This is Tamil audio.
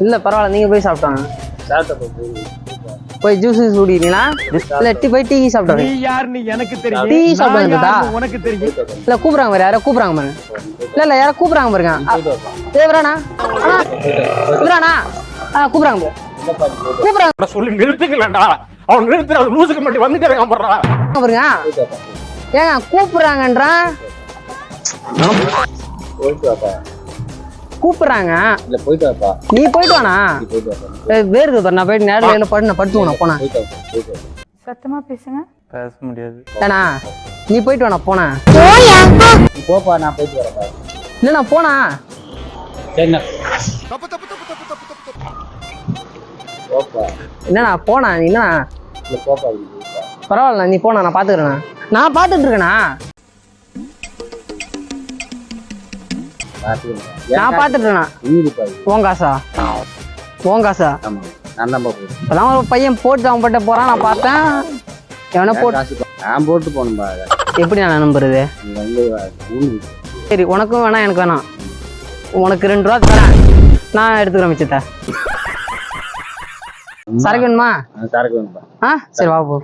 இல்ல பரவாயில்ல, நீங்க போய் சாப்பிட்டாங்க. போய் ஜூஸ் குடிக்கிறீங்களா? இல்ல போய் டீ சாப்பிட்டாங்க. டீ சாப்பிட்டாங்க. இல்ல கூப்பிடுறாங்க பாரு, யாரோ கூப்பிடுறாங்க பாருங்க. இல்ல யாரோ கூப்பிடுறாங்க பாருங்க. தேவரானா இவரானா கூப்பிடுறாங்க பாரு. கூப்பிடுறாங்க சொல்லி நிறுத்துக்கலடா. அவன் நிறுத்துற லூசுக்கு மட்டும் வந்துட்டே பாருங்க. ஏங்க கூப்பிடுறாங்கன்றான். கூப்பிடுறாங்க. நீ போயிட்டு வானா? வேறுது பாரு, நான் போயிட்டு நேரில் படுத்துவோம். போனா சத்தமா பேசுங்க. பேச முடியாது. ஏண்ணா நீ போயிட்டு வாண்ணா. போனா போப்பா, நான் போயிட்டு வரேன். இல்லண்ணா போனா. என்னண்ணா போனா? என்னண்ணா பரவாயில்ல, நீ போனா, நான் பாத்துக்கிறேண்ணா. நான் பாத்துட்டு இருக்கேண்ணா. நான் பாத்துட்டு இருக்கேண்ணா. உன் காசா? உன் காசா? இப்பதான் ஒரு பையன் போட்டு அவன் பட்ட போறான், நான் பார்த்தேன். எவனை போட்டு நான் போட்டு போகணும்பா. எப்படி நான் நம்புறது? சரி, உனக்கும் வேணாம் எனக்கு வேணாம். உனக்கு 2 ரூபா தரேன், நான் எடுத்துக்கிறேன் மிச்சத்தை. சரக்கு வேணுமா? சரக்கு வேணும்பா. சரி வா போ.